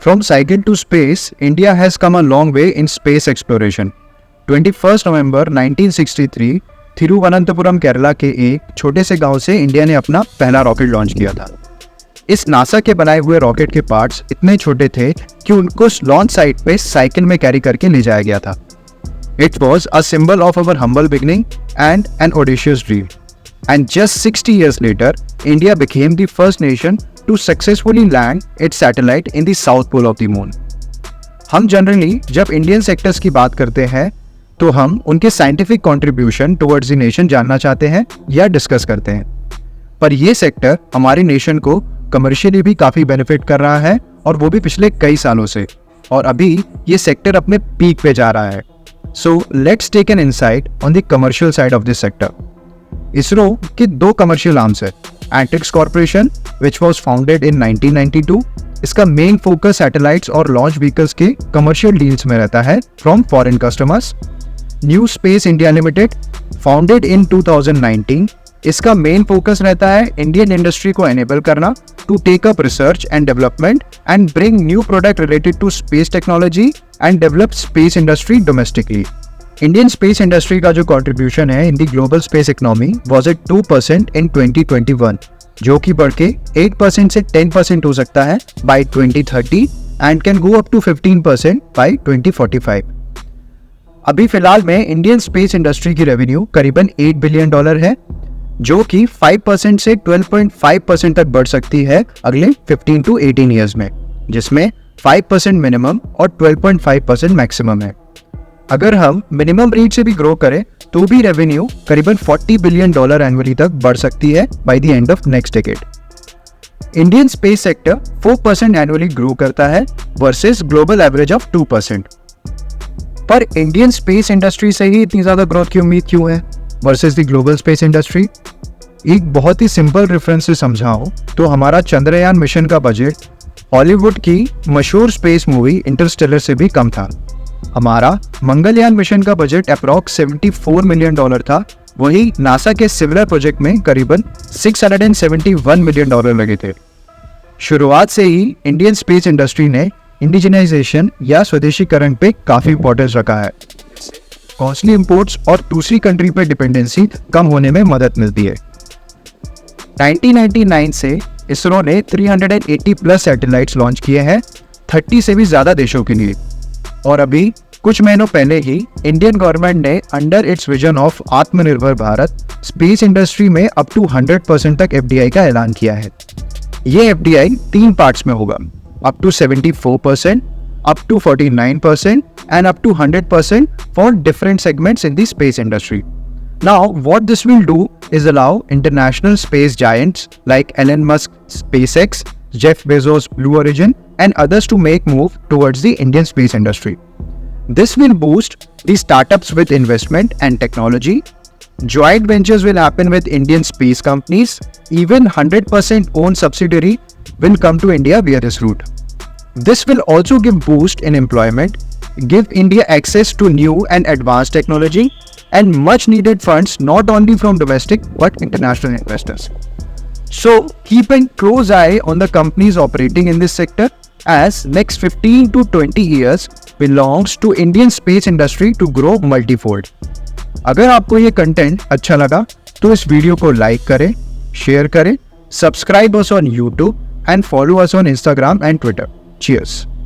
From cycle to space, India has come a long way in space exploration. 21 नवंबर 1963 थिरुवनंतपुरम केरला के एक छोटे से गांव से इंडिया ने अपना पहला रॉकेट लॉन्च किया था। इस नासा के बनाए हुए रॉकेट के पार्ट्स इतने छोटे थे कि उनको लॉन्च साइट पे साइकिल में कैरी करके ले जाया गया था। It was a symbol of our humble beginning and an audacious dream. And just 60 years later, India became the first nation to successfully land its satellite in the south pole of the moon. हम generally जब Indian sectors की बात करते हैं तो हम उनके scientific contribution towards the nation जानना चाहते हैं या डिस्कस करते हैं, पर ये सेक्टर हमारी नेशन को कमर्शियली भी काफ़ी बेनिफिट कर रहा है और वो भी पिछले कई सालों से, और अभी ये सेक्टर अपने पीक पे जा रहा है। So let's take an insight on the commercial side of this sector. ISRO के दो कमर्शियल आर्म्स है। Antrix corporation which was founded in 1992, इसका मेन फोकस सैटेलाइट्स और लॉन्च व्हीकल्स के कमर्शियल डील्स में रहता है from foreign customers. New Space India Limited founded in 2019, इसका मेन फोकस रहता है इंडियन इंडस्ट्री को एनेबल करना to take up research and development and bring new product related to space technology and develop space industry domestically. Indian space industry का जो contribution है in the global space economy was at 2% in 2021, जो कि बढ़ के 8% से 10% हो सकता है by 2030 and can go up to 15% by 2045। अभी फिलहाल में इंडियन स्पेस इंडस्ट्री की रेवेन्यू करीबन $8 बिलियन है, जो कि 5% से 12.5% तक बढ़ सकती है अगले 15 to 18 ईयर्स में, जिसमें 5% मिनिमम और 12.5% मैक्सिमम है। अगर हम मिनिमम रेट से भी ग्रो करें तो भी रेवेन्यू करीबन $40 बिलियन एनुअली तक बढ़ सकती है by the end of next decade. Indian space sector 4% annually grow करता है वर्सेस ग्लोबल एवरेज ऑफ 2%। पर इंडियन स्पेस इंडस्ट्री से ही इतनी ज्यादा ग्रोथ की उम्मीद क्यों है versus the global space industry? एक बहुत ही सिंपल रेफरेंस से समझाओ तो हमारा चंद्रयान मिशन का बजट हॉलीवुड की मशहूर स्पेस मूवी इंटरस्टेलर से भी कम था। हमारा मंगलयान मिशन का बजट अप्रॉक्स $74 मिलियन था, वही नासा के सिमिलर प्रोजेक्ट में करीबन $671 मिलियन लगे थे। शुरुआत से ही इंडियन स्पेस इंडस्ट्री ने इंडिजिनाइजेशन या स्वदेशीकरण पे काफी इंपॉर्टेंस रखा है। कॉस्टली इंपोर्ट्स और दूसरी कंट्री पे डिपेंडेंसी कम होने में मदद मिलती है। 1999 से इसरो ने 380 प्लस सैटेलाइट्स लॉन्च किए हैं 30 से भी ज्यादा देशों के लिए, और अभी कुछ महीनों पहले ही इंडियन गवर्नमेंट ने अंडर इट्स विजन ऑफ आत्मनिर्भर भारत स्पेस इंडस्ट्री में अप टू 100% तक FDI का ऐलान किया है। ये FDI 3 पार्ट्स में होगा, up to 74%, up to 49% and up to 100% for different segments in the space industry. Now, what this will do is allow international space giants like Elon Musk, SpaceX, Jeff Bezos, Blue Origin and others to make move towards the Indian space industry. This will boost the startups with investment and technology. Joint ventures will happen with Indian space companies. Even 100% owned subsidiary will come to India via this route. This will also give boost in employment, give India access to new and advanced technology and much needed funds not only from domestic but international investors. So keep a close eye on the companies operating in this sector, as next 15 to 20 years belongs to Indian space industry to grow multifold. अगर आपको ये content अच्छा लगा तो इस video को like करें, share करें, subscribe us on YouTube and follow us on Instagram and Twitter. Cheers.